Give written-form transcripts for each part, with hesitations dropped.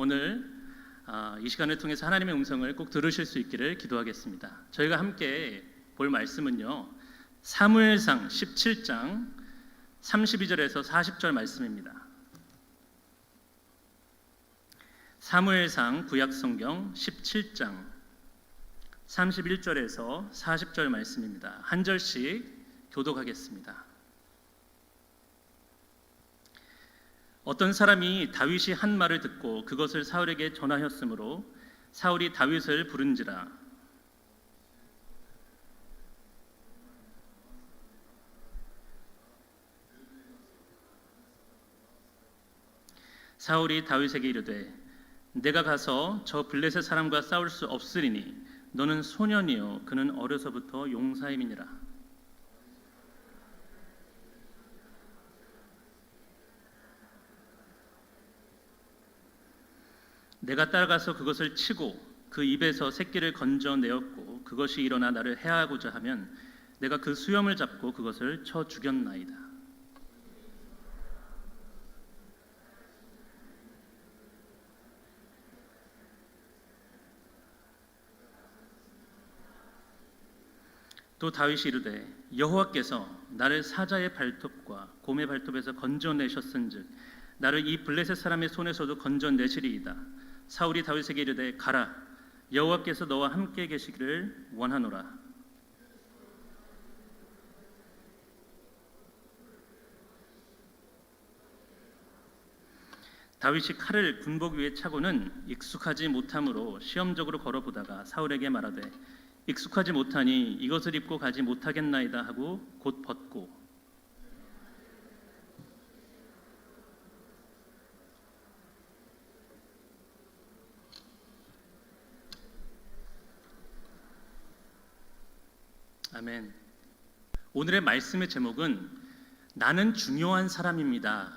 오늘 이 시간을 통해서 하나님의 음성을 꼭 들으실 수 있기를 기도하겠습니다. 저희가 함께 볼 말씀은요, 사무엘상 17장 32절에서 40절 말씀입니다. 사무엘상 구약성경 17장 31절에서 40절 말씀입니다. 한 절씩 교독하겠습니다. 어떤 사람이 다윗이 한 말을 듣고 그것을 사울에게 전하였으므로 사울이 다윗을 부른지라. 사울이 다윗에게 이르되 내가 가서 저 블레셋 사람과 싸울 수 없으리니 너는 소년이요 그는 어려서부터 용사임이니라. 내가 따라가서 그것을 치고 그 입에서 새끼를 건져내었고 그것이 일어나 나를 해하고자 하면 내가 그 수염을 잡고 그것을 쳐 죽였나이다. 또 다윗이 이르되 여호와께서 나를 사자의 발톱과 곰의 발톱에서 건져내셨은즉 나를 이 블레셋 사람의 손에서도 건져내시리이다. 사울이 다윗에게 이르되 가라, 여호와께서 너와 함께 계시기를 원하노라. 다윗이 칼을 군복 위에 차고는 익숙하지 못함으로 시험적으로 걸어보다가 사울에게 말하되 익숙하지 못하니 이것을 입고 가지 못하겠나이다 하고 곧 벗고 아멘. 오늘의 말씀의 제목은 나는 중요한 사람입니다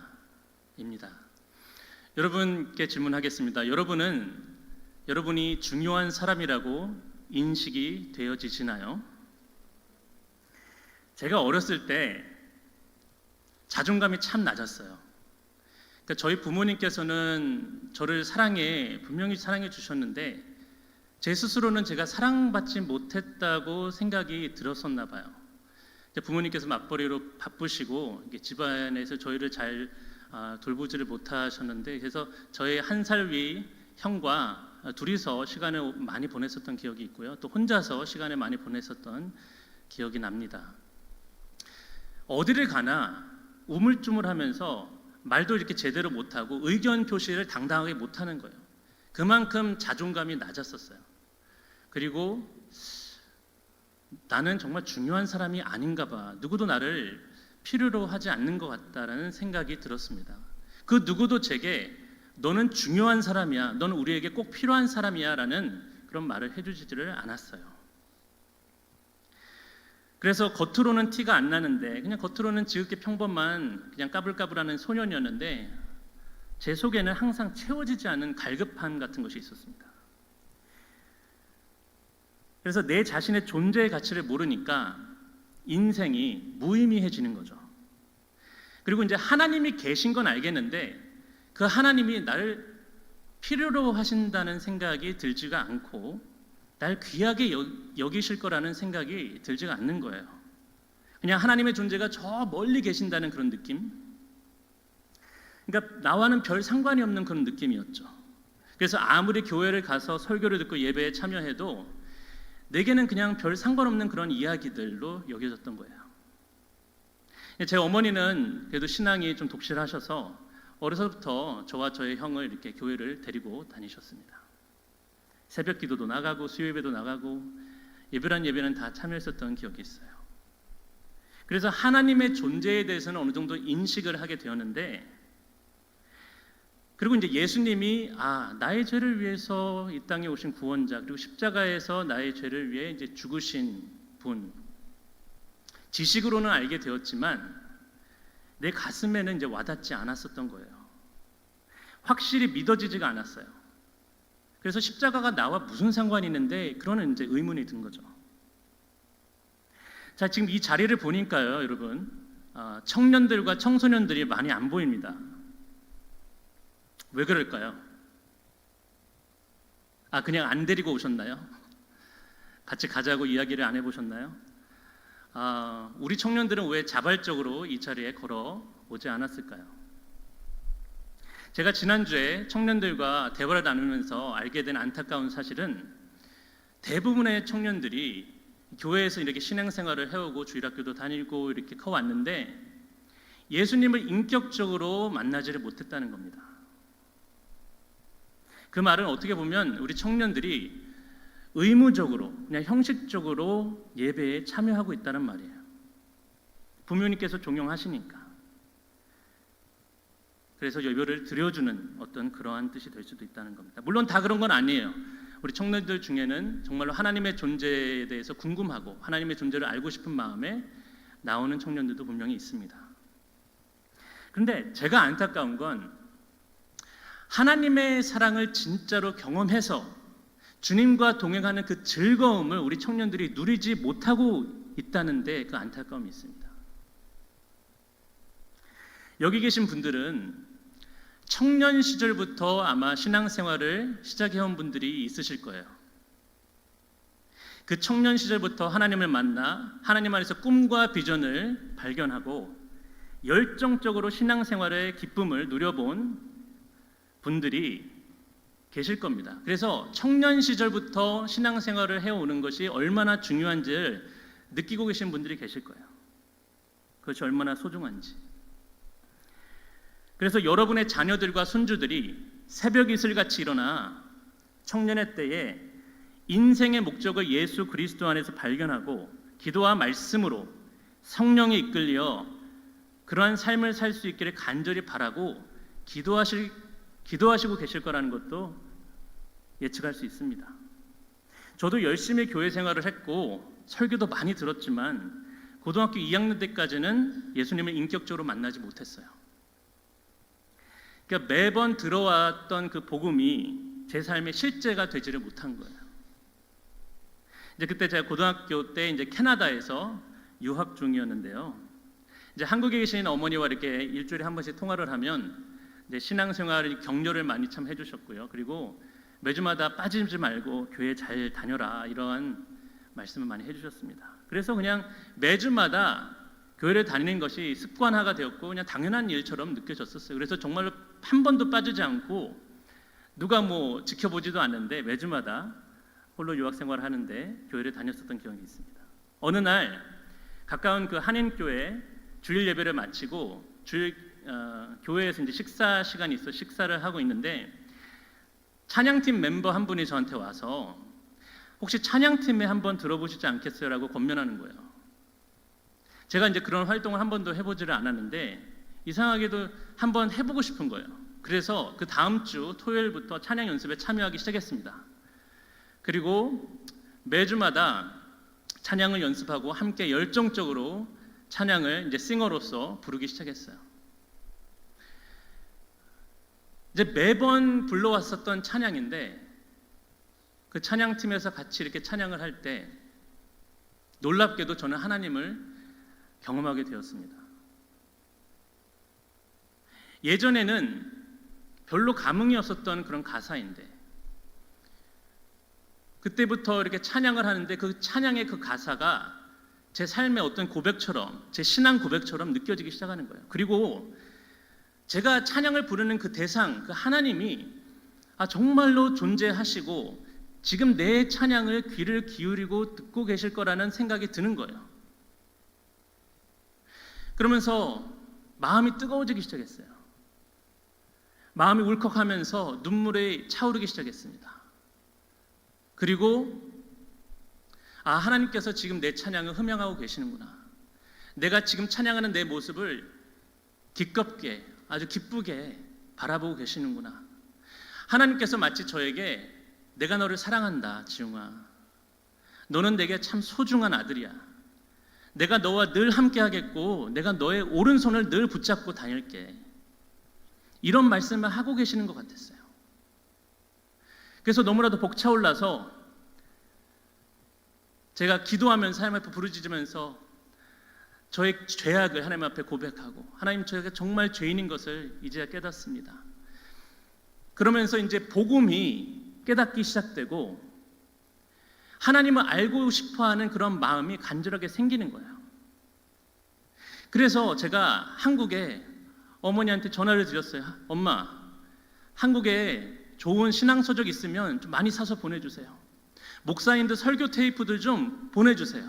입니다. 여러분께 질문하겠습니다. 여러분이 중요한 사람이라고 인식이 되어지시나요? 제가 어렸을 때 자존감이 참 낮았어요. 그러니까 저희 부모님께서는 저를 분명히 사랑해 주셨는데 제 스스로는 제가 사랑받지 못했다고 생각이 들었었나 봐요. 부모님께서 맞벌이로 바쁘시고 집안에서 저희를 잘 돌보지를 못하셨는데 그래서 저의 한 살 위 형과 둘이서 시간을 많이 보냈었던 기억이 있고요. 또 혼자서 시간을 많이 보냈었던 기억이 납니다. 어디를 가나 우물쭈물하면서 말도 이렇게 제대로 못하고 의견 표시를 당당하게 못하는 거예요. 그만큼 자존감이 낮았었어요. 그리고 나는 정말 중요한 사람이 아닌가 봐. 누구도 나를 필요로 하지 않는 것 같다라는 생각이 들었습니다. 그 누구도 제게 너는 중요한 사람이야, 너는 우리에게 꼭 필요한 사람이야 라는 그런 말을 해주지를 않았어요. 그래서 겉으로는 티가 안 나는데 그냥 겉으로는 지극히 평범한 그냥 까불까불하는 소년이었는데 제 속에는 항상 채워지지 않은 갈급함 같은 것이 있었습니다. 그래서 내 자신의 존재의 가치를 모르니까 인생이 무의미해지는 거죠. 그리고 이제 하나님이 계신 건 알겠는데 그 하나님이 나를 필요로 하신다는 생각이 들지가 않고 날 귀하게 여기실 거라는 생각이 들지가 않는 거예요. 그냥 하나님의 존재가 저 멀리 계신다는 그런 느낌? 그러니까 나와는 별 상관이 없는 그런 느낌이었죠. 그래서 아무리 교회를 가서 설교를 듣고 예배에 참여해도 내게는 그냥 별 상관없는 그런 이야기들로 여겨졌던 거예요. 제 어머니는 그래도 신앙이 좀 독실하셔서 어려서부터 저와 저의 형을 이렇게 교회를 데리고 다니셨습니다. 새벽 기도도 나가고 수요예배도 나가고 예배란 예배는 다 참여했었던 기억이 있어요. 그래서 하나님의 존재에 대해서는 어느 정도 인식을 하게 되었는데 그리고 이제 예수님이 나의 죄를 위해서 이 땅에 오신 구원자 그리고 십자가에서 나의 죄를 위해 이제 죽으신 분 지식으로는 알게 되었지만 내 가슴에는 이제 와닿지 않았었던 거예요. 확실히 믿어지지가 않았어요. 그래서 십자가가 나와 무슨 상관이 있는데 그런 이제 의문이 든 거죠. 자, 지금 이 자리를 보니까요, 여러분, 청년들과 청소년들이 많이 안 보입니다. 왜 그럴까요? 그냥 안 데리고 오셨나요? 같이 가자고 이야기를 안 해보셨나요? 우리 청년들은 왜 자발적으로 이 자리에 걸어오지 않았을까요? 제가 지난주에 청년들과 대화를 나누면서 알게 된 안타까운 사실은 대부분의 청년들이 교회에서 이렇게 신앙생활을 해오고 주일학교도 다니고 이렇게 커왔는데 예수님을 인격적으로 만나지를 못했다는 겁니다. 그 말은 어떻게 보면 우리 청년들이 의무적으로 그냥 형식적으로 예배에 참여하고 있다는 말이에요. 부모님께서 종용하시니까. 그래서 예배를 드려주는 어떤 그러한 뜻이 될 수도 있다는 겁니다. 물론 다 그런 건 아니에요. 우리 청년들 중에는 정말로 하나님의 존재에 대해서 궁금하고 하나님의 존재를 알고 싶은 마음에 나오는 청년들도 분명히 있습니다. 그런데 제가 안타까운 건 하나님의 사랑을 진짜로 경험해서 주님과 동행하는 그 즐거움을 우리 청년들이 누리지 못하고 있다는데 그 안타까움이 있습니다. 여기 계신 분들은 청년 시절부터 아마 신앙생활을 시작해온 분들이 있으실 거예요. 그 청년 시절부터 하나님을 만나 하나님 안에서 꿈과 비전을 발견하고 열정적으로 신앙생활의 기쁨을 누려본 분들이 계실 겁니다. 그래서 청년 시절부터 신앙생활을 해오는 것이 얼마나 중요한지를 느끼고 계신 분들이 계실 거예요. 그것이 얼마나 소중한지. 그래서 여러분의 자녀들과 손주들이 새벽 이슬같이 일어나 청년의 때에 인생의 목적을 예수 그리스도 안에서 발견하고 기도와 말씀으로 성령에 이끌려 그러한 삶을 살 수 있기를 간절히 바라고 기도하시고 계실 거라는 것도 예측할 수 있습니다. 저도 열심히 교회 생활을 했고 설교도 많이 들었지만 고등학교 2학년 때까지는 예수님을 인격적으로 만나지 못했어요. 그러니까 매번 들어왔던 그 복음이 제 삶의 실제가 되지를 못한 거예요. 이제 그때 제가 고등학교 때 이제 캐나다에서 유학 중이었는데요. 이제 한국에 계신 어머니와 이렇게 일주일에 한 번씩 통화를 하면 이제 신앙생활 격려를 많이 참 해주셨고요. 그리고 매주마다 빠지지 말고 교회 잘 다녀라 이러한 말씀을 많이 해주셨습니다. 그래서 그냥 매주마다 교회를 다니는 것이 습관화가 되었고 그냥 당연한 일처럼 느껴졌었어요. 그래서 정말로 한 번도 빠지지 않고 누가 뭐 지켜보지도 않는데 매주마다 홀로 유학생활을 하는데 교회를 다녔었던 기억이 있습니다. 어느 날 가까운 그 한인교회 주일 예배를 마치고 교회에서 이제 식사 시간이 있어 식사를 하고 있는데 찬양팀 멤버 한 분이 저한테 와서 혹시 찬양팀에 한번 들어보시지 않겠어요? 라고 권면하는 거예요. 제가 이제 그런 활동을 한 번도 해보지를 않았는데 이상하게도 한번 해보고 싶은 거예요. 그래서 그 다음 주 토요일부터 찬양 연습에 참여하기 시작했습니다. 그리고 매주마다 찬양을 연습하고 함께 열정적으로 찬양을 이제 싱어로서 부르기 시작했어요. 이제 매번 불러왔었던 찬양인데 그 찬양팀에서 같이 이렇게 찬양을 할 때 놀랍게도 저는 하나님을 경험하게 되었습니다. 예전에는 별로 감흥이 없었던 그런 가사인데 그때부터 이렇게 찬양을 하는데 그 찬양의 그 가사가 제 삶의 어떤 고백처럼 제 신앙 고백처럼 느껴지기 시작하는 거예요. 그리고 제가 찬양을 부르는 그 대상, 그 하나님이 정말로 존재하시고 지금 내 찬양을 귀를 기울이고 듣고 계실 거라는 생각이 드는 거예요. 그러면서 마음이 뜨거워지기 시작했어요. 마음이 울컥하면서 눈물이 차오르기 시작했습니다. 그리고 하나님께서 지금 내 찬양을 흠양하고 계시는구나. 내가 지금 찬양하는 내 모습을 기껍게 아주 기쁘게 바라보고 계시는구나. 하나님께서 마치 저에게 내가 너를 사랑한다, 지웅아. 너는 내게 참 소중한 아들이야. 내가 너와 늘 함께 하겠고 내가 너의 오른손을 늘 붙잡고 다닐게. 이런 말씀을 하고 계시는 것 같았어요. 그래서 너무나도 벅차올라서 제가 기도하면서 하나님 앞에 부르짖으면서 저의 죄악을 하나님 앞에 고백하고 하나님 저희가 정말 죄인인 것을 이제야 깨닫습니다. 그러면서 이제 복음이 깨닫기 시작되고 하나님을 알고 싶어하는 그런 마음이 간절하게 생기는 거예요. 그래서 제가 한국에 어머니한테 전화를 드렸어요. 엄마, 한국에 좋은 신앙서적 있으면 좀 많이 사서 보내주세요. 목사님들 설교 테이프들 좀 보내주세요.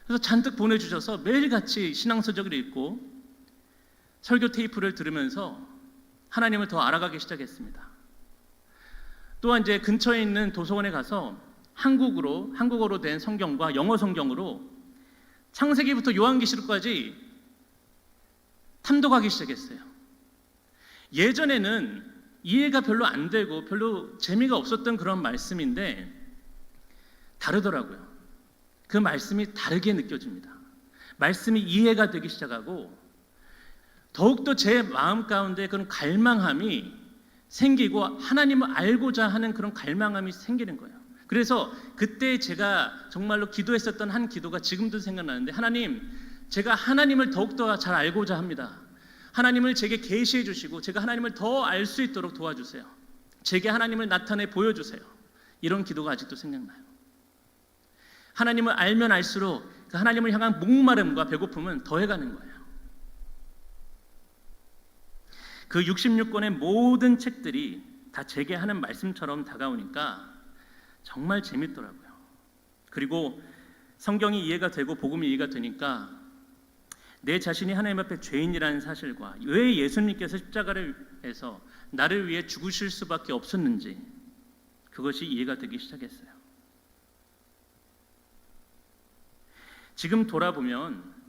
그래서 잔뜩 보내주셔서 매일같이 신앙서적을 읽고 설교 테이프를 들으면서 하나님을 더 알아가기 시작했습니다. 또한 이제 근처에 있는 도서관에 가서 한국어로 된 성경과 영어 성경으로 창세기부터 요한계시록까지 탐독하기 시작했어요. 예전에는 이해가 별로 안 되고 별로 재미가 없었던 그런 말씀인데 다르더라고요. 그 말씀이 다르게 느껴집니다. 말씀이 이해가 되기 시작하고 더욱더 제 마음 가운데 그런 갈망함이 생기고 하나님을 알고자 하는 그런 갈망함이 생기는 거예요. 그래서 그때 제가 정말로 기도했었던 한 기도가 지금도 생각나는데, 하나님, 제가 하나님을 더욱더 잘 알고자 합니다. 하나님을 제게 계시해 주시고 제가 하나님을 더 알 수 있도록 도와주세요. 제게 하나님을 나타내 보여주세요. 이런 기도가 아직도 생각나요. 하나님을 알면 알수록 그 하나님을 향한 목마름과 배고픔은 더해가는 거예요. 그 66권의 모든 책들이 다 제게 하는 말씀처럼 다가오니까 정말 재밌더라고요. 그리고 성경이 이해가 되고 복음이 이해가 되니까 내 자신이 하나님 앞에 죄인이라는 사실과 왜 예수님께서 십자가에서 나를 위해 죽으실 수밖에 없었는지, 그것이 이해가 되기 시작했어요. 지금 돌아보면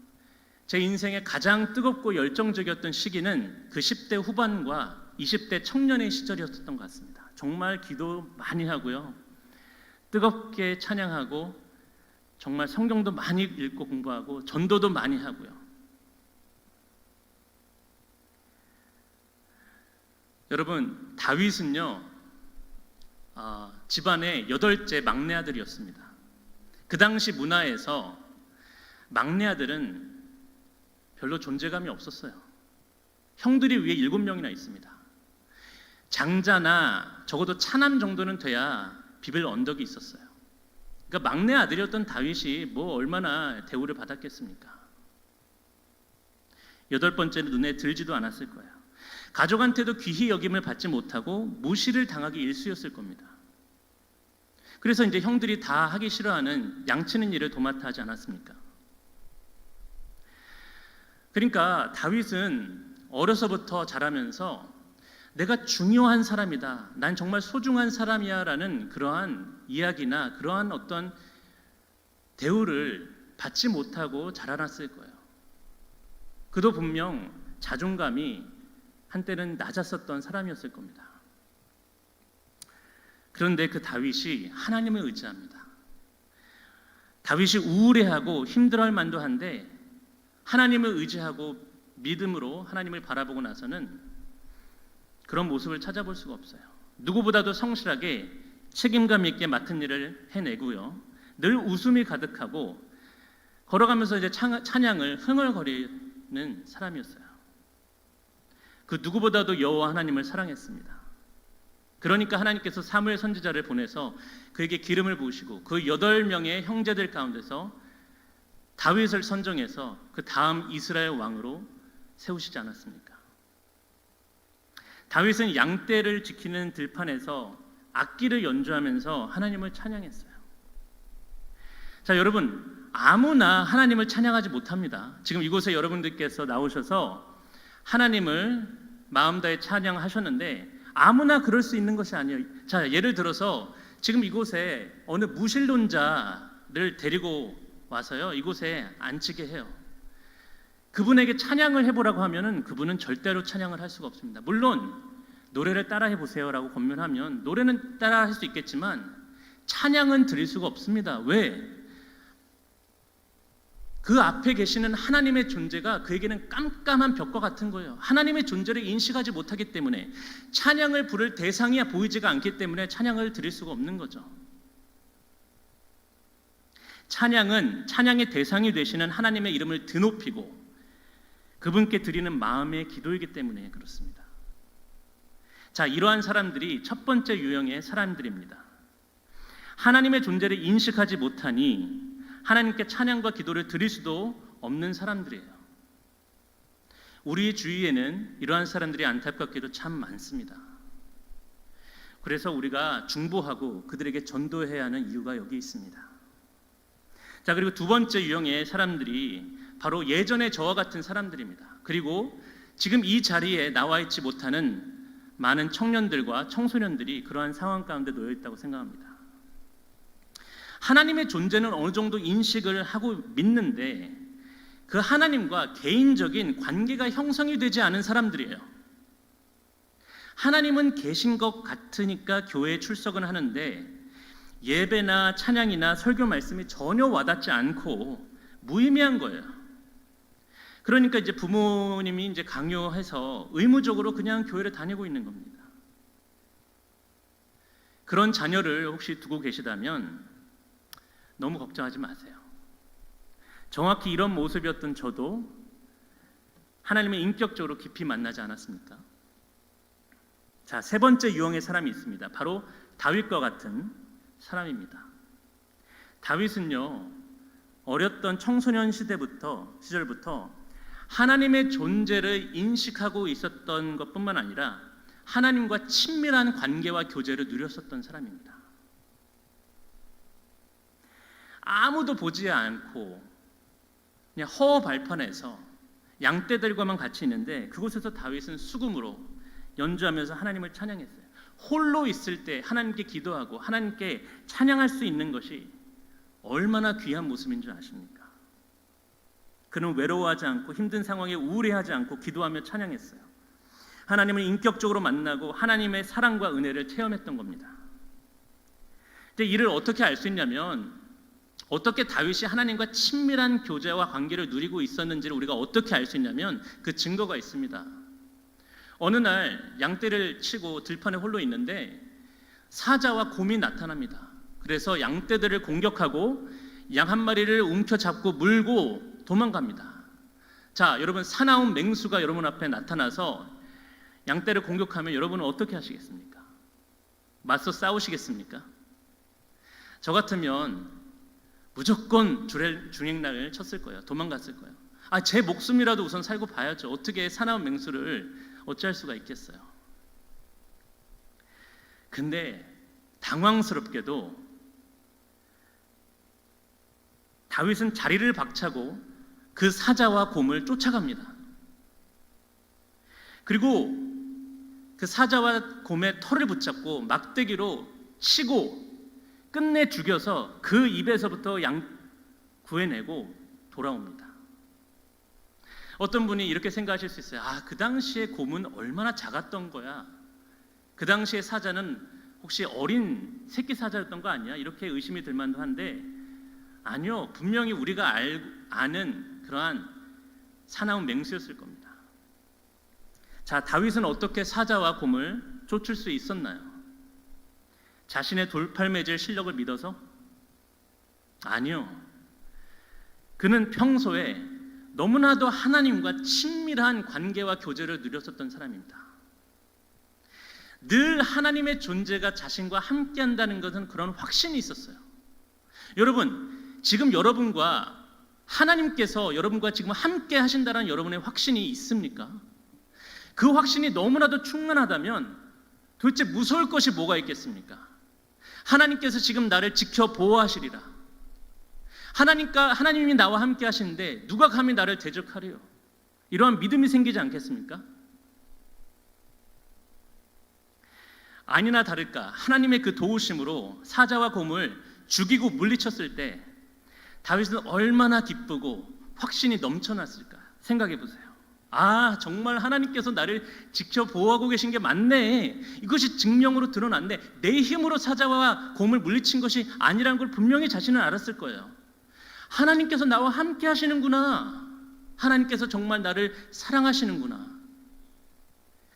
제 인생의 가장 뜨겁고 열정적이었던 시기는 그 10대 후반과 20대 청년의 시절이었던 것 같습니다. 정말 기도 많이 하고요, 뜨겁게 찬양하고 정말 성경도 많이 읽고 공부하고 전도도 많이 하고요. 여러분, 다윗은요 집안의 8째 막내 아들이었습니다. 그 당시 문화에서 막내 아들은 별로 존재감이 없었어요. 형들이 위에 7명이나 있습니다. 장자나 적어도 차남 정도는 돼야 비빌 언덕이 있었어요. 그러니까 막내 아들이었던 다윗이 뭐 얼마나 대우를 받았겠습니까? 8번째는 눈에 들지도 않았을 거예요. 가족한테도 귀히 여김을 받지 못하고 무시를 당하기 일쑤였을 겁니다. 그래서 이제 형들이 다 하기 싫어하는 양치는 일을 도맡아 하지 않았습니까? 그러니까 다윗은 어려서부터 자라면서 내가 중요한 사람이다, 난 정말 소중한 사람이야 라는 그러한 이야기나 그러한 어떤 대우를 받지 못하고 자라났을 거예요. 그도 분명 자존감이 한때는 낮았었던 사람이었을 겁니다. 그런데 그 다윗이 하나님을 의지합니다. 다윗이 우울해하고 힘들어할 만도 한데 하나님을 의지하고 믿음으로 하나님을 바라보고 나서는 그런 모습을 찾아볼 수가 없어요. 누구보다도 성실하게 책임감 있게 맡은 일을 해내고요, 늘 웃음이 가득하고 걸어가면서 이제 찬양을 흥얼거리는 사람이었어요. 그 누구보다도 여호와 하나님을 사랑했습니다. 그러니까 하나님께서 사무엘 선지자를 보내서 그에게 기름을 부으시고 그 8명의 형제들 가운데서 다윗을 선정해서 그 다음 이스라엘 왕으로 세우시지 않았습니까? 다윗은 양떼를 지키는 들판에서 악기를 연주하면서 하나님을 찬양했어요. 자, 여러분, 아무나 하나님을 찬양하지 못합니다. 지금 이곳에 여러분들께서 나오셔서 하나님을 마음 다해 찬양하셨는데 아무나 그럴 수 있는 것이 아니에요. 자, 예를 들어서 지금 이곳에 어느 무신론자를 데리고 와서요, 이곳에 앉히게 해요. 그분에게 찬양을 해보라고 하면은 그분은 절대로 찬양을 할 수가 없습니다. 물론 노래를 따라해 보세요라고 권면하면 노래는 따라할 수 있겠지만 찬양은 드릴 수가 없습니다. 왜? 그 앞에 계시는 하나님의 존재가 그에게는 깜깜한 벽과 같은 거예요. 하나님의 존재를 인식하지 못하기 때문에, 찬양을 부를 대상이 보이지가 않기 때문에 찬양을 드릴 수가 없는 거죠. 찬양은 찬양의 대상이 되시는 하나님의 이름을 드높이고 그분께 드리는 마음의 기도이기 때문에 그렇습니다. 자, 이러한 사람들이 첫 번째 유형의 사람들입니다. 하나님의 존재를 인식하지 못하니 하나님께 찬양과 기도를 드릴 수도 없는 사람들이에요. 우리 주위에는 이러한 사람들이 안타깝게도 참 많습니다. 그래서 우리가 중보하고 그들에게 전도해야 하는 이유가 여기 있습니다. 자, 그리고 두 번째 유형의 사람들이 바로 예전에 저와 같은 사람들입니다. 그리고 지금 이 자리에 나와 있지 못하는 많은 청년들과 청소년들이 그러한 상황 가운데 놓여 있다고 생각합니다. 하나님의 존재는 어느 정도 인식을 하고 믿는데 그 하나님과 개인적인 관계가 형성이 되지 않은 사람들이에요. 하나님은 계신 것 같으니까 교회에 출석은 하는데 예배나 찬양이나 설교 말씀이 전혀 와닿지 않고 무의미한 거예요. 그러니까 이제 부모님이 이제 강요해서 의무적으로 그냥 교회를 다니고 있는 겁니다. 그런 자녀를 혹시 두고 계시다면 너무 걱정하지 마세요. 정확히 이런 모습이었던 저도 하나님을 인격적으로 깊이 만나지 않았습니까? 자, 세 번째 유형의 사람이 있습니다. 바로 다윗과 같은 사람입니다. 다윗은요, 어렸던 청소년 시절부터 하나님의 존재를 인식하고 있었던 것뿐만 아니라 하나님과 친밀한 관계와 교제를 누렸었던 사람입니다. 아무도 보지 않고 그냥 허 발판에서 양떼들과만 같이 있는데 그곳에서 다윗은 수금으로 연주하면서 하나님을 찬양했어요. 홀로 있을 때 하나님께 기도하고 하나님께 찬양할 수 있는 것이 얼마나 귀한 모습인 줄 아십니까? 그는 외로워하지 않고 힘든 상황에 우울해하지 않고 기도하며 찬양했어요. 하나님을 인격적으로 만나고 하나님의 사랑과 은혜를 체험했던 겁니다. 근데 이를 어떻게 알 수 있냐면 어떻게 다윗이 하나님과 친밀한 교제와 관계를 누리고 있었는지를 우리가 어떻게 알 수 있냐면 그 증거가 있습니다. 어느 날 양떼를 치고 들판에 홀로 있는데 사자와 곰이 나타납니다. 그래서 양떼들을 공격하고 양 한 마리를 움켜잡고 물고 도망갑니다. 자, 여러분, 사나운 맹수가 여러분 앞에 나타나서 양떼를 공격하면 여러분은 어떻게 하시겠습니까? 맞서 싸우시겠습니까? 저 같으면 무조건 중행락을 쳤을 거예요. 도망갔을 거예요. 제 목숨이라도 우선 살고 봐야죠. 어떻게 사나운 맹수를 어찌할 수가 있겠어요. 근데 당황스럽게도 다윗은 자리를 박차고 그 사자와 곰을 쫓아갑니다. 그리고 그 사자와 곰의 털을 붙잡고 막대기로 치고 끝내 죽여서 그 입에서부터 구해내고 돌아옵니다. 어떤 분이 이렇게 생각하실 수 있어요. 그 당시에 곰은 얼마나 작았던 거야. 그 당시에 사자는 혹시 어린 새끼 사자였던 거 아니야? 이렇게 의심이 들 만도 한데 아니요. 분명히 우리가 아는 그러한 사나운 맹수였을 겁니다. 자, 다윗은 어떻게 사자와 곰을 쫓을 수 있었나요? 자신의 돌팔매질 실력을 믿어서? 아니요. 그는 평소에 너무나도 하나님과 친밀한 관계와 교제를 누렸었던 사람입니다. 늘 하나님의 존재가 자신과 함께한다는 것은 그런 확신이 있었어요. 여러분, 지금 여러분과 하나님께서 여러분과 지금 함께 하신다는 여러분의 확신이 있습니까? 그 확신이 너무나도 충만하다면 도대체 무서울 것이 뭐가 있겠습니까? 하나님께서 지금 나를 지켜 보호하시리라. 하나님이 나와 함께 하시는데 누가 감히 나를 대적하리요? 이러한 믿음이 생기지 않겠습니까? 아니나 다를까 하나님의 그 도우심으로 사자와 곰을 죽이고 물리쳤을 때 다윗은 얼마나 기쁘고 확신이 넘쳐났을까 생각해 보세요. 정말 하나님께서 나를 지켜 보호하고 계신 게 맞네. 이것이 증명으로 드러났네. 내 힘으로 사자와 곰을 물리친 것이 아니라는 걸 분명히 자신은 알았을 거예요. 하나님께서 나와 함께 하시는구나. 하나님께서 정말 나를 사랑하시는구나.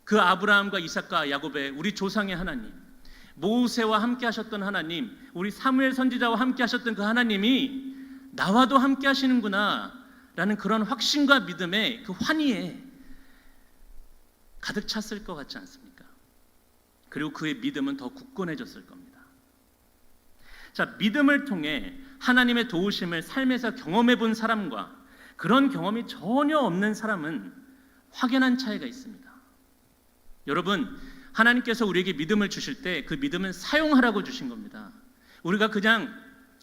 그 아브라함과 이삭과 야곱의 우리 조상의 하나님, 모세와 함께 하셨던 하나님, 우리 사무엘 선지자와 함께 하셨던 그 하나님이 나와도 함께 하시는구나 라는 그런 확신과 믿음에 그 환희에 가득 찼을 것 같지 않습니까? 그리고 그의 믿음은 더 굳건해졌을 겁니다. 자, 믿음을 통해 하나님의 도우심을 삶에서 경험해 본 사람과 그런 경험이 전혀 없는 사람은 확연한 차이가 있습니다. 여러분, 하나님께서 우리에게 믿음을 주실 때 그 믿음은 사용하라고 주신 겁니다. 우리가 그냥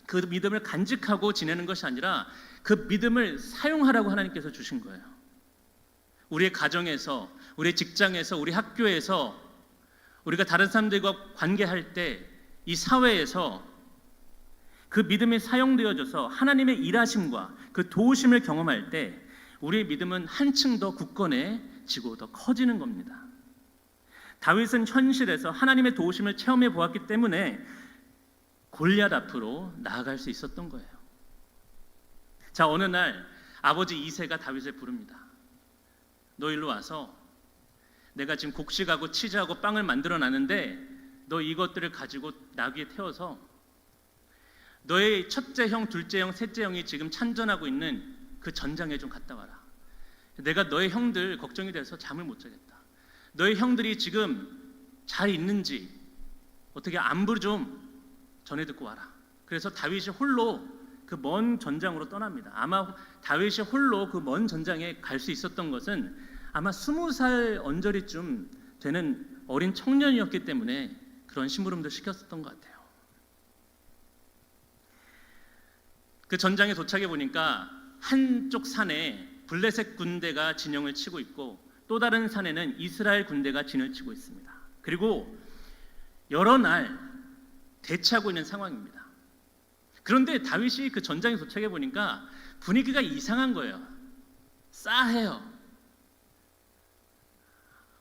그 믿음을 간직하고 지내는 것이 아니라 그 믿음을 사용하라고 하나님께서 주신 거예요. 우리의 가정에서, 우리의 직장에서, 우리 학교에서, 우리가 다른 사람들과 관계할 때, 이 사회에서 그 믿음이 사용되어져서 하나님의 일하심과 그 도우심을 경험할 때 우리의 믿음은 한층 더 굳건해지고 더 커지는 겁니다. 다윗은 현실에서 하나님의 도우심을 체험해 보았기 때문에 골리앗 앞으로 나아갈 수 있었던 거예요. 자, 어느 날 아버지 이새가 다윗을 부릅니다. 너 일로 와서 내가 지금 곡식하고 치즈하고 빵을 만들어 놨는데 너 이것들을 가지고 나귀에 태워서 너의 첫째 형, 둘째 형, 셋째 형이 지금 참전하고 있는 그 전장에 좀 갔다 와라. 내가 너의 형들 걱정이 돼서 잠을 못 자겠다. 너의 형들이 지금 잘 있는지 어떻게 안부 좀 전해 듣고 와라. 그래서 다윗이 홀로 그 먼 전장으로 떠납니다. 아마 다윗이 홀로 그 먼 전장에 갈 수 있었던 것은 아마 20살 언저리쯤 되는 어린 청년이었기 때문에 그런 심부름도 시켰었던 것 같아요. 그 전장에 도착해 보니까 한쪽 산에 블레셋 군대가 진영을 치고 있고 또 다른 산에는 이스라엘 군대가 진을 치고 있습니다. 그리고 여러 날 대치하고 있는 상황입니다. 그런데 다윗이 그 전장에 도착해 보니까 분위기가 이상한 거예요. 싸해요.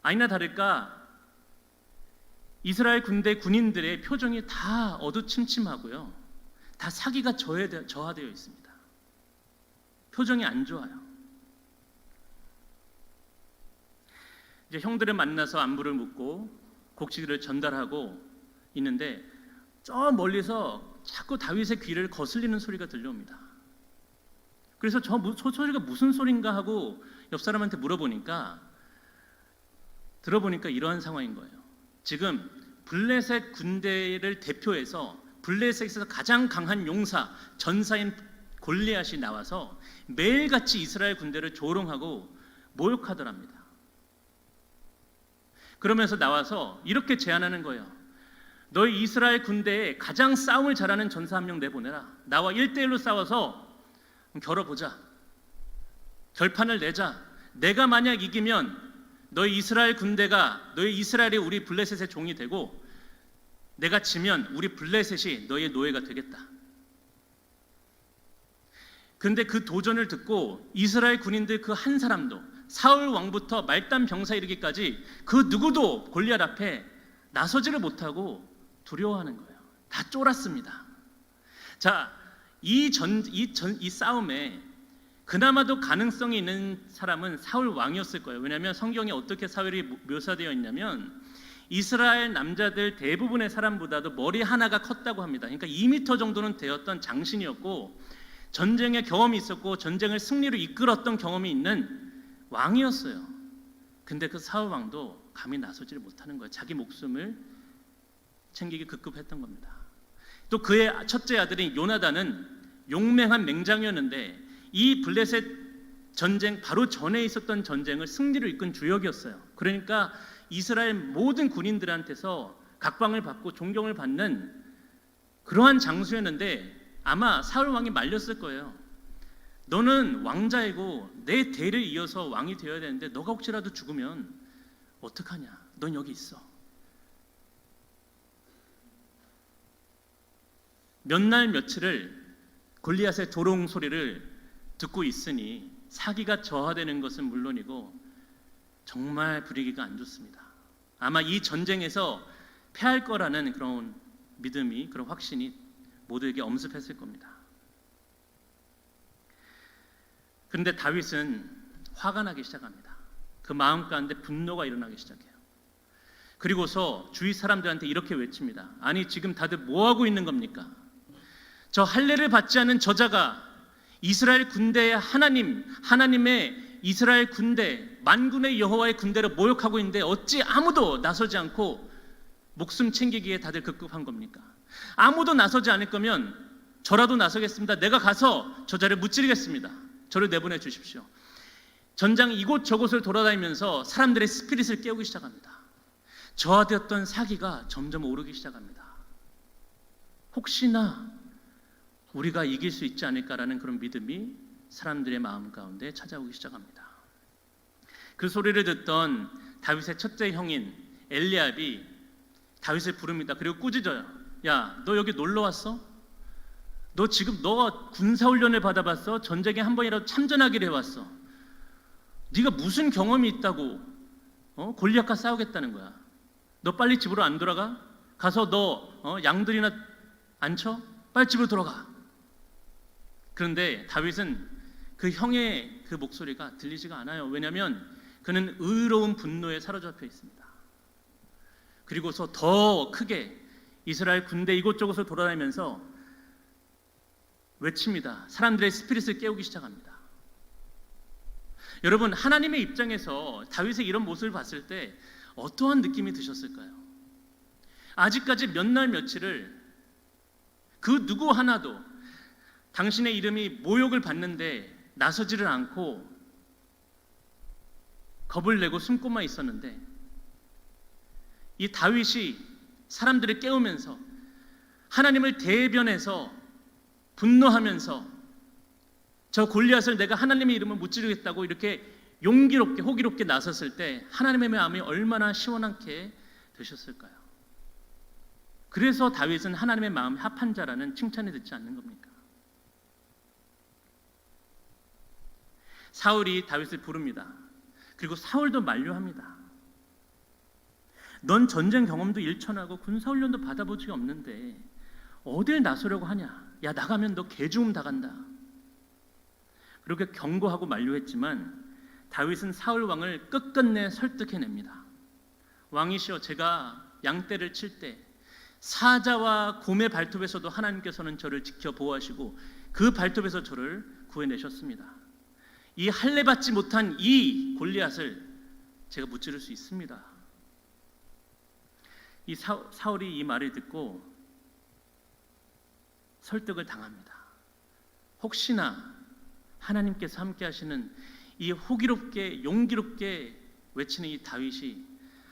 아니나 다를까 이스라엘 군대 군인들의 표정이 다 어두침침하고요. 다 사기가 저하되어 있습니다. 표정이 안 좋아요. 이제 형들을 만나서 안부를 묻고 곡식을 전달하고 있는데 저 멀리서 자꾸 다윗의 귀를 거슬리는 소리가 들려옵니다. 그래서 저 소리가 무슨 소린가 하고 옆 사람한테 들어보니까 이러한 상황인 거예요. 지금 블레셋 군대를 대표해서 블레셋에서 가장 강한 용사, 전사인 골리앗이 나와서 매일같이 이스라엘 군대를 조롱하고 모욕하더랍니다. 그러면서 나와서 이렇게 제안하는 거예요. 너희 이스라엘 군대에 가장 싸움을 잘하는 전사 한 명 내보내라. 나와 1대1로 싸워서 겨뤄보자. 결판을 내자. 내가 만약 이기면 너희 이스라엘 군대가 너희 이스라엘이 우리 블레셋의 종이 되고 내가 지면 우리 블레셋이 너희의 노예가 되겠다. 근데 그 도전을 듣고 이스라엘 군인들 그 한 사람도 사울 왕부터 말단 병사 이르기까지 그 누구도 골리앗 앞에 나서지를 못하고 두려워하는 거예요. 다 쫄았습니다. 자, 이 싸움에 그나마도 가능성이 있는 사람은 사울 왕이었을 거예요. 왜냐하면 성경에 어떻게 사울이 묘사되어 있냐면 이스라엘 남자들 대부분의 사람보다도 머리 하나가 컸다고 합니다. 그러니까 2m 정도는 되었던 장신이었고 전쟁의 경험이 있었고 전쟁을 승리로 이끌었던 경험이 있는 왕이었어요. 근데 그 사울 왕도 감히 나서지를 못하는 거예요. 자기 목숨을 챙기기 급급했던 겁니다. 또 그의 첫째 아들인 요나단은 용맹한 맹장이었는데 이 블레셋 전쟁 바로 전에 있었던 전쟁을 승리로 이끈 주역이었어요. 그러니까 이스라엘 모든 군인들한테서 각광을 받고 존경을 받는 그러한 장수였는데 아마 사울 왕이 말렸을 거예요. 너는 왕자이고 내 대를 이어서 왕이 되어야 되는데 너가 혹시라도 죽으면 어떡하냐? 넌 여기 있어. 몇 날 며칠을 골리앗의 조롱 소리를 듣고 있으니 사기가 저하되는 것은 물론이고 정말 분위기가 안 좋습니다. 아마 이 전쟁에서 패할 거라는 그런 믿음이, 그런 확신이 모두에게 엄습했을 겁니다. 그런데 다윗은 화가 나기 시작합니다. 그 마음 가운데 분노가 일어나기 시작해요. 그리고서 주위 사람들한테 이렇게 외칩니다. 아니 지금 다들 뭐 하고 있는 겁니까? 저 할례를 받지 않은 저자가 이스라엘 군대의 하나님의 이스라엘 군대, 만군의 여호와의 군대를 모욕하고 있는데 어찌 아무도 나서지 않고 목숨 챙기기에 다들 급급한 겁니까? 아무도 나서지 않을 거면 저라도 나서겠습니다. 내가 가서 저 자를 무찌르겠습니다. 저를 내보내 주십시오. 전장 이곳저곳을 돌아다니면서 사람들의 스피릿을 깨우기 시작합니다. 저하되었던 사기가 점점 오르기 시작합니다. 혹시나 우리가 이길 수 있지 않을까라는 그런 믿음이 사람들의 마음 가운데 찾아오기 시작합니다. 그 소리를 듣던 다윗의 첫째 형인 엘리압이 다윗을 부릅니다. 그리고 꾸짖어요. 야, 너 여기 놀러 왔어? 너 지금 너가 군사훈련을 받아봤어? 전쟁에 한 번이라도 참전하기를 해왔어? 네가 무슨 경험이 있다고 골리앗과 싸우겠다는 거야? 너 빨리 집으로 안 돌아가? 가서 너 양들이나 안 쳐? 빨리 집으로 돌아가. 그런데 다윗은 그 형의 그 목소리가 들리지가 않아요. 왜냐하면 그는 의로운 분노에 사로잡혀 있습니다. 그리고서 더 크게 이스라엘 군대 이곳저곳을 돌아다니면서 외칩니다. 사람들의 스피릿을 깨우기 시작합니다. 여러분, 하나님의 입장에서 다윗의 이런 모습을 봤을 때 어떠한 느낌이 드셨을까요? 아직까지 몇 날 며칠을 그 누구 하나도 당신의 이름이 모욕을 받는데 나서지를 않고 겁을 내고 숨고만 있었는데, 이 다윗이 사람들을 깨우면서 하나님을 대변해서 분노하면서 저 골리앗을 내가 하나님의 이름을 무찌르겠다고 이렇게 용기롭게 호기롭게 나섰을 때 하나님의 마음이 얼마나 시원하게 되셨을까요? 그래서 다윗은 하나님의 마음 합한 자라는 칭찬을 듣지 않는 겁니까? 사울이 다윗을 부릅니다. 그리고 사울도 만류합니다. 넌 전쟁 경험도 일천하고 군사훈련도 받아본 적이 없는데 어딜 나서려고 하냐? 야, 나가면 너 개죽음 당한다. 그렇게 경고하고 만류했지만 다윗은 사울 왕을 끝끝내 설득해냅니다. 왕이시여, 제가 양떼를 칠 때 사자와 곰의 발톱에서도 하나님께서는 저를 지켜 보호하시고 그 발톱에서 저를 구해내셨습니다. 이 할례 받지 못한 이 골리앗을 제가 무찌를 수 있습니다. 이 사울이 이 말을 듣고 설득을 당합니다. 혹시나 하나님께서 함께 하시는 이 호기롭게 용기롭게 외치는 이 다윗이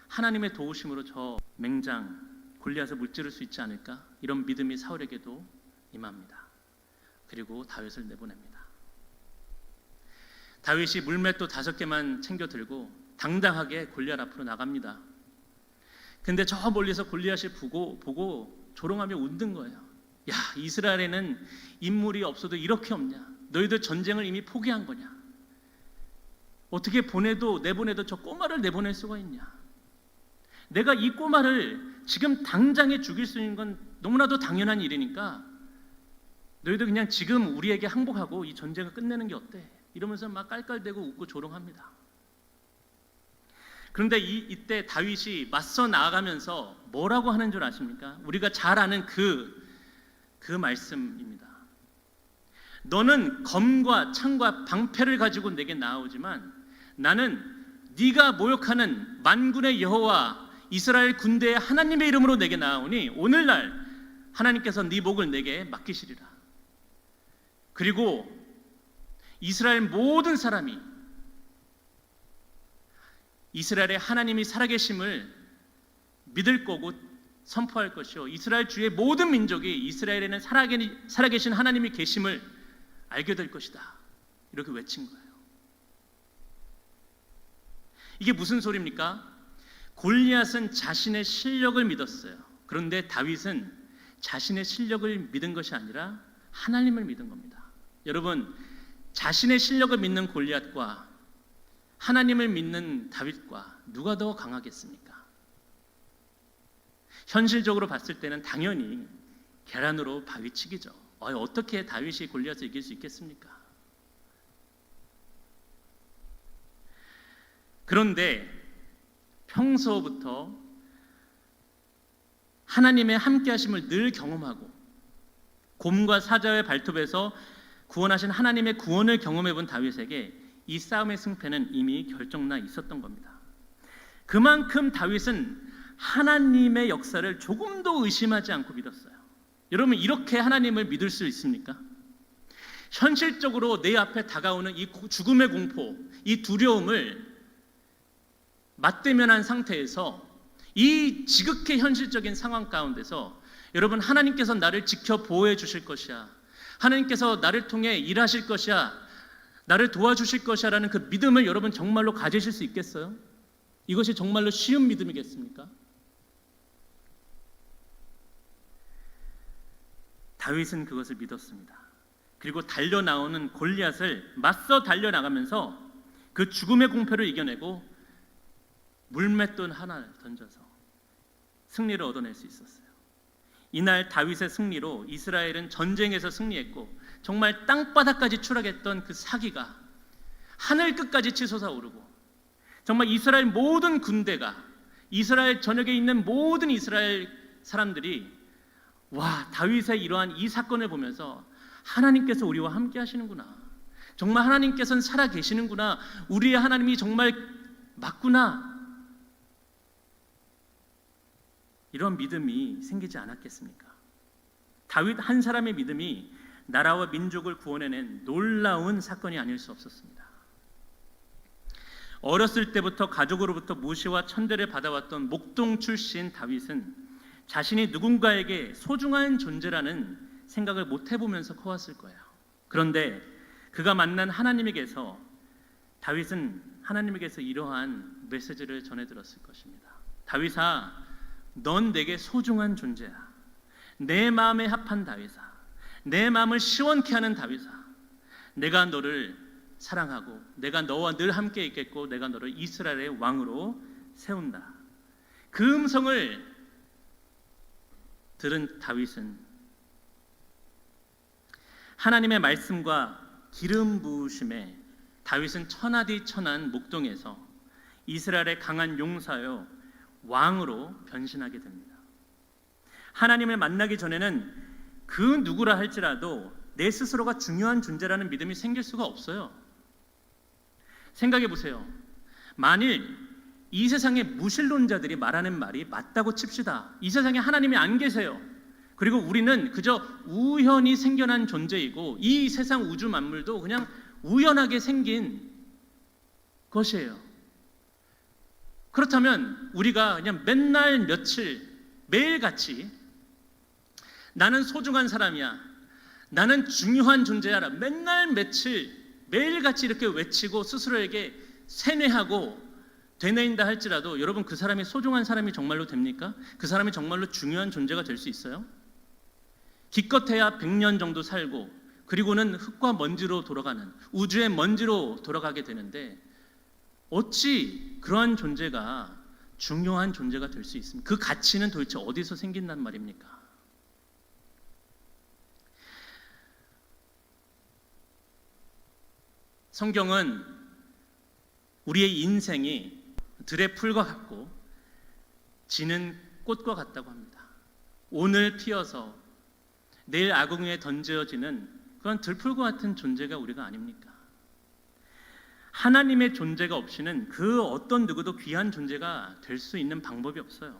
하나님의 도우심으로 저 맹장 골리앗을 무찌를 수 있지 않을까? 이런 믿음이 사울에게도 임합니다. 그리고 다윗을 내보냅니다. 다윗이 물맷도 5개만 챙겨 들고 당당하게 골리앗 앞으로 나갑니다. 근데 저 멀리서 골리앗을 보고 조롱하며 웃는 거예요. 야, 이스라엘에는 인물이 없어도 이렇게 없냐? 너희들 전쟁을 이미 포기한 거냐? 어떻게 내보내도 저 꼬마를 내보낼 수가 있냐? 내가 이 꼬마를 지금 당장에 죽일 수 있는 건 너무나도 당연한 일이니까 너희들 그냥 지금 우리에게 항복하고 이 전쟁을 끝내는 게 어때? 이러면서 막 깔깔대고 웃고 조롱합니다. 그런데 이때 다윗이 맞서 나아가면서 뭐라고 하는 줄 아십니까? 우리가 잘 아는 그 말씀입니다. 너는 검과 창과 방패를 가지고 내게 나아오지만 나는 네가 모욕하는 만군의 여호와 이스라엘 군대의 하나님의 이름으로 내게 나아오니 오늘날 하나님께서 네 목을 내게 맡기시리라. 그리고 이스라엘 모든 사람이 이스라엘의 하나님이 살아계심을 믿을 거고 선포할 것이요, 이스라엘 주의 모든 민족이 이스라엘에는 살아계신 하나님이 계심을 알게 될 것이다. 이렇게 외친 거예요. 이게 무슨 소리입니까? 골리앗은 자신의 실력을 믿었어요. 그런데 다윗은 자신의 실력을 믿은 것이 아니라 하나님을 믿은 겁니다. 여러분, 자신의 실력을 믿는 골리앗과 하나님을 믿는 다윗과 누가 더 강하겠습니까? 현실적으로 봤을 때는 당연히 계란으로 바위치기죠. 어떻게 다윗이 골리앗을 이길 수 있겠습니까? 그런데 평소부터 하나님의 함께하심을 늘 경험하고 곰과 사자의 발톱에서 구원하신 하나님의 구원을 경험해본 다윗에게 이 싸움의 승패는 이미 결정나 있었던 겁니다. 그만큼 다윗은 하나님의 역사를 조금도 의심하지 않고 믿었어요. 여러분, 이렇게 하나님을 믿을 수 있습니까? 현실적으로 내 앞에 다가오는 이 죽음의 공포, 이 두려움을 맞대면한 상태에서 이 지극히 현실적인 상황 가운데서 여러분, 하나님께서 나를 지켜 보호해 주실 것이야, 하나님께서 나를 통해 일하실 것이야, 나를 도와주실 것이야 라는 그 믿음을 여러분 정말로 가지실 수 있겠어요? 이것이 정말로 쉬운 믿음이겠습니까? 다윗은 그것을 믿었습니다. 그리고 달려나오는 골리앗을 맞서 달려나가면서 그 죽음의 공포를 이겨내고 물맷돌 하나를 던져서 승리를 얻어낼 수 있었어요. 이날 다윗의 승리로 이스라엘은 전쟁에서 승리했고, 정말 땅바닥까지 추락했던 그 사기가 하늘 끝까지 치솟아오르고, 정말 이스라엘 모든 군대가, 이스라엘 전역에 있는 모든 이스라엘 사람들이 와, 다윗의 이러한 이 사건을 보면서 하나님께서 우리와 함께 하시는구나, 정말 하나님께서는 살아 계시는구나, 우리의 하나님이 정말 맞구나, 이런 믿음이 생기지 않았겠습니까? 다윗 한 사람의 믿음이 나라와 민족을 구원해낸 놀라운 사건이 아닐 수 없었습니다. 어렸을 때부터 가족으로부터 무시와 천대를 받아왔던 목동 출신 다윗은 자신이 누군가에게 소중한 존재라는 생각을 못 해보면서 커왔을 거예요. 그런데 그가 만난 하나님에게서 다윗은 하나님에게서 이러한 메시지를 전해 들었을 것입니다. 다윗아, 넌 내게 소중한 존재야. 내 마음에 합한 다윗아, 내 마음을 시원케 하는 다윗아, 내가 너를 사랑하고 내가 너와 늘 함께 있겠고 내가 너를 이스라엘의 왕으로 세운다. 그 음성을 들은 다윗은 하나님의 말씀과 기름 부으심에 다윗은 천하디 천한 목동에서 이스라엘의 강한 용사요 왕으로 변신하게 됩니다. 하나님을 만나기 전에는 그 누구라 할지라도 내 스스로가 중요한 존재라는 믿음이 생길 수가 없어요. 생각해 보세요. 만일 이 세상의 무신론자들이 말하는 말이 맞다고 칩시다. 이 세상에 하나님이 안 계세요. 그리고 우리는 그저 우연히 생겨난 존재이고 이 세상 우주 만물도 그냥 우연하게 생긴 것이에요. 그렇다면 우리가 그냥 맨날 며칠 매일같이 나는 소중한 사람이야, 나는 중요한 존재야, 맨날 며칠 매일같이 이렇게 외치고 스스로에게 세뇌하고 되뇌인다 할지라도 여러분, 그 사람이 소중한 사람이 정말로 됩니까? 그 사람이 정말로 중요한 존재가 될 수 있어요? 기껏해야 100년 정도 살고 그리고는 흙과 먼지로 돌아가는, 우주의 먼지로 돌아가게 되는데 어찌 그러한 존재가 중요한 존재가 될 수 있습니까? 그 가치는 도대체 어디서 생긴단 말입니까? 성경은 우리의 인생이 들의 풀과 같고 지는 꽃과 같다고 합니다. 오늘 피어서 내일 아궁이에 던져지는 그런 들풀과 같은 존재가 우리가 아닙니까? 하나님의 존재가 없이는 그 어떤 누구도 귀한 존재가 될 수 있는 방법이 없어요.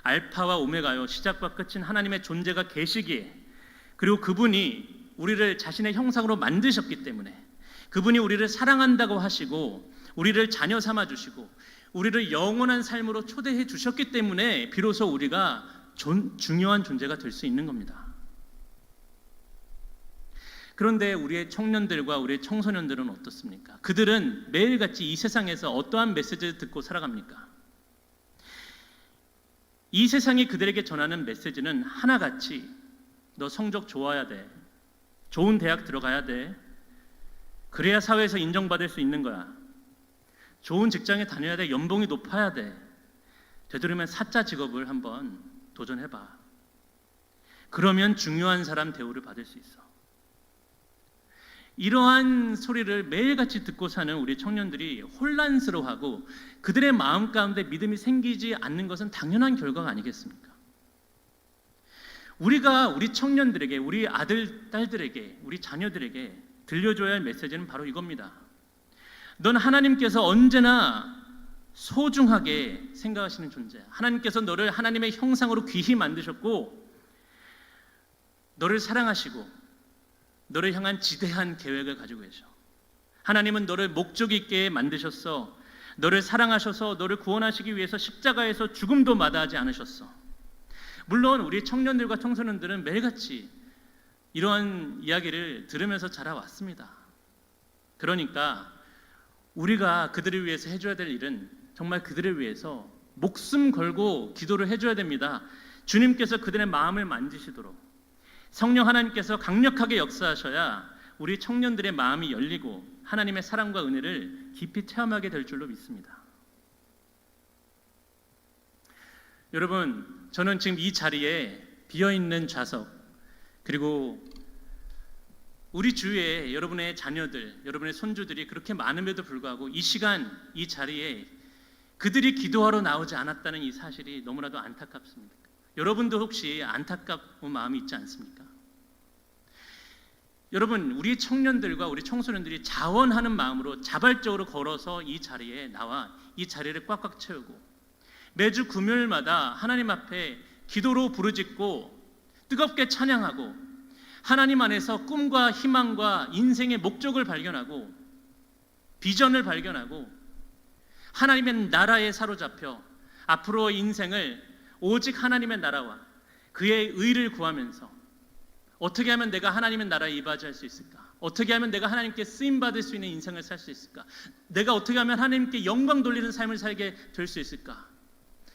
알파와 오메가요, 시작과 끝인 하나님의 존재가 계시기에, 그리고 그분이 우리를 자신의 형상으로 만드셨기 때문에, 그분이 우리를 사랑한다고 하시고 우리를 자녀 삼아 주시고 우리를 영원한 삶으로 초대해 주셨기 때문에 비로소 우리가 중요한 존재가 될 수 있는 겁니다. 그런데 우리의 청년들과 우리의 청소년들은 어떻습니까? 그들은 매일같이 이 세상에서 어떠한 메시지를 듣고 살아갑니까? 이 세상이 그들에게 전하는 메시지는 하나같이 너 성적 좋아야 돼, 좋은 대학 들어가야 돼, 그래야 사회에서 인정받을 수 있는 거야, 좋은 직장에 다녀야 돼, 연봉이 높아야 돼, 되도록이면 사자 직업을 한번 도전해봐, 그러면 중요한 사람 대우를 받을 수 있어. 이러한 소리를 매일같이 듣고 사는 우리 청년들이 혼란스러워하고 그들의 마음 가운데 믿음이 생기지 않는 것은 당연한 결과가 아니겠습니까? 우리가 우리 청년들에게, 우리 아들, 딸들에게, 우리 자녀들에게 들려줘야 할 메시지는 바로 이겁니다. 넌 하나님께서 언제나 소중하게 생각하시는 존재야. 하나님께서 너를 하나님의 형상으로 귀히 만드셨고 너를 사랑하시고 너를 향한 지대한 계획을 가지고 계셔. 하나님은 너를 목적 있게 만드셨어. 너를 사랑하셔서 너를 구원하시기 위해서 십자가에서 죽음도 마다하지 않으셨어. 물론 우리 청년들과 청소년들은 매일같이 이러한 이야기를 들으면서 자라왔습니다. 그러니까 우리가 그들을 위해서 해줘야 될 일은 정말 그들을 위해서 목숨 걸고 기도를 해줘야 됩니다. 주님께서 그들의 마음을 만지시도록 성령 하나님께서 강력하게 역사하셔야 우리 청년들의 마음이 열리고 하나님의 사랑과 은혜를 깊이 체험하게 될 줄로 믿습니다. 여러분, 저는 지금 이 자리에 비어있는 좌석, 그리고 우리 주위에 여러분의 자녀들, 여러분의 손주들이 그렇게 많음에도 불구하고 이 시간, 이 자리에 그들이 기도하러 나오지 않았다는 이 사실이 너무나도 안타깝습니다. 여러분도 혹시 안타까운 마음이 있지 않습니까? 여러분, 우리 청년들과 우리 청소년들이 자원하는 마음으로 자발적으로 걸어서 이 자리에 나와 이 자리를 꽉꽉 채우고 매주 금요일마다 하나님 앞에 기도로 부르짖고 뜨겁게 찬양하고 하나님 안에서 꿈과 희망과 인생의 목적을 발견하고 비전을 발견하고 하나님의 나라에 사로잡혀 앞으로 인생을 오직 하나님의 나라와 그의 의를 구하면서 어떻게 하면 내가 하나님의 나라에 이바지할 수 있을까? 어떻게 하면 내가 하나님께 쓰임받을 수 있는 인생을 살 수 있을까? 내가 어떻게 하면 하나님께 영광 돌리는 삶을 살게 될 수 있을까?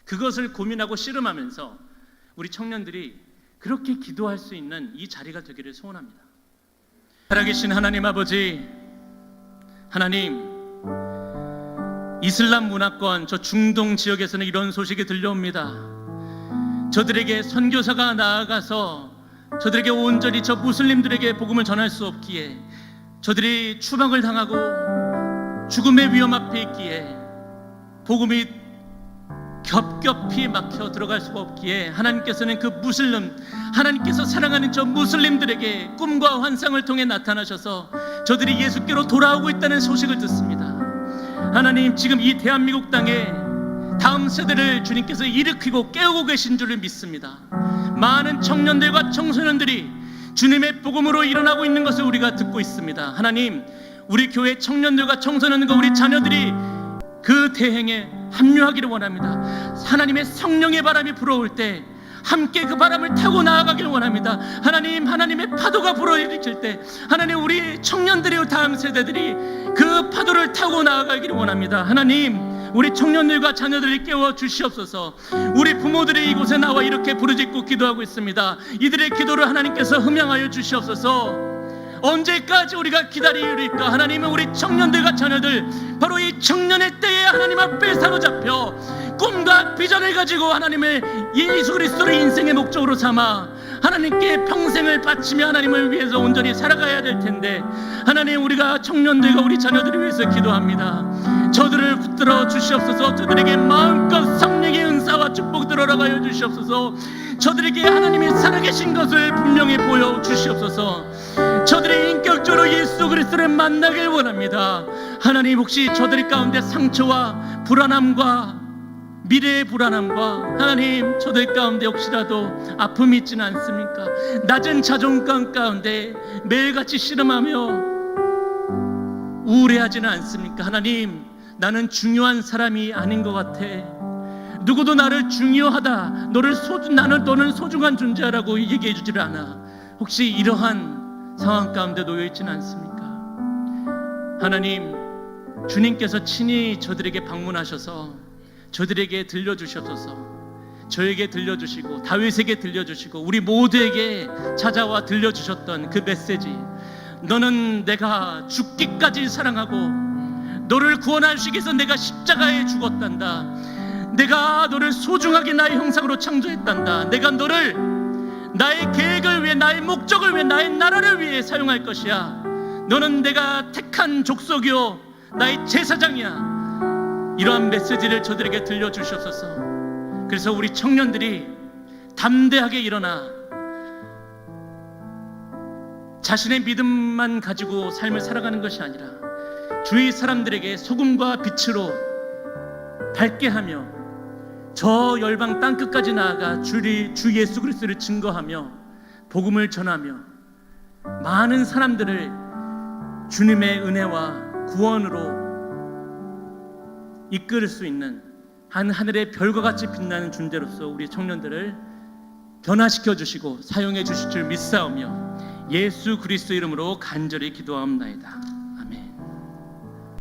그것을 고민하고 씨름하면서 우리 청년들이 그렇게 기도할 수 있는 이 자리가 되기를 소원합니다. 살아계신 하나님 아버지, 하나님, 이슬람 문화권 저 중동 지역에서는 이런 소식이 들려옵니다. 저들에게 선교사가 나아가서 저들에게 온전히 저 무슬림들에게 복음을 전할 수 없기에 저들이 추방을 당하고 죽음의 위험 앞에 있기에 복음이 겹겹이 막혀 들어갈 수가 없기에 하나님께서는 그 무슬림, 하나님께서 사랑하는 저 무슬림들에게 꿈과 환상을 통해 나타나셔서 저들이 예수께로 돌아오고 있다는 소식을 듣습니다. 하나님, 지금 이 대한민국 땅에 다음 세대를 주님께서 일으키고 깨우고 계신 줄을 믿습니다. 많은 청년들과 청소년들이 주님의 복음으로 일어나고 있는 것을 우리가 듣고 있습니다. 하나님, 우리 교회 청년들과 청소년들과 우리 자녀들이 그 대행에 합류하기를 원합니다. 하나님의 성령의 바람이 불어올 때 함께 그 바람을 타고 나아가기를 원합니다. 하나님, 하나님의 파도가 불어일으킬 때 하나님, 우리 청년들의 다음 세대들이 그 파도를 타고 나아가기를 원합니다. 하나님, 우리 청년들과 자녀들을 깨워 주시옵소서. 우리 부모들이 이곳에 나와 이렇게 부르짖고 기도하고 있습니다. 이들의 기도를 하나님께서 흠양하여 주시옵소서. 언제까지 우리가 기다리리까? 하나님은 우리 청년들과 자녀들, 바로 이 청년의 때에 하나님 앞에 사로잡혀 꿈과 비전을 가지고 하나님의 예수 그리스도를 인생의 목적으로 삼아 하나님께 평생을 바치며 하나님을 위해서 온전히 살아가야 될 텐데, 하나님, 우리가 청년들과 우리 자녀들을 위해서 기도합니다. 저들을 붙들어 주시옵소서. 저들에게 마음껏 성령의 은사와 축복 들어가여 주시옵소서. 저들에게 하나님이 살아계신 것을 분명히 보여 주시옵소서. 저들의 인격적으로 예수 그리스도를 만나길 원합니다. 하나님, 혹시 저들 가운데 상처와 불안함과 미래의 불안함과 하나님, 저들 가운데 혹시라도 아픔이 있지는 않습니까? 낮은 자존감 가운데 매일같이 씨름하며 우울해하지는 않습니까? 하나님, 나는 중요한 사람이 아닌 것 같아. 누구도 나를 중요하다, 너는 소중한 존재라고 얘기해 주지를 않아. 혹시 이러한 상황 가운데 놓여 있지는 않습니까? 하나님, 주님께서 친히 저들에게 방문하셔서 저들에게 들려주셔서 저에게 들려주시고 다윗에게 들려주시고 우리 모두에게 찾아와 들려주셨던 그 메시지, 너는 내가 죽기까지 사랑하고 너를 구원하시기 위해서 내가 십자가에 죽었단다. 내가 너를 소중하게 나의 형상으로 창조했단다. 내가 너를 나의 계획을 위해, 나의 목적을 위해, 나의 나라를 위해 사용할 것이야. 너는 내가 택한 족속이요 나의 제사장이야. 이러한 메시지를 저들에게 들려주셨소서. 그래서 우리 청년들이 담대하게 일어나 자신의 믿음만 가지고 삶을 살아가는 것이 아니라 주위 사람들에게 소금과 빛으로 밝게 하며 저 열방 땅끝까지 나아가 주 예수 그리스도를 증거하며 복음을 전하며 많은 사람들을 주님의 은혜와 구원으로 이끌 수 있는 한 하늘의 별과 같이 빛나는 존재로서 우리 청년들을 변화시켜 주시고 사용해 주실 줄 믿사오며 예수 그리스도 이름으로 간절히 기도하옵나이다.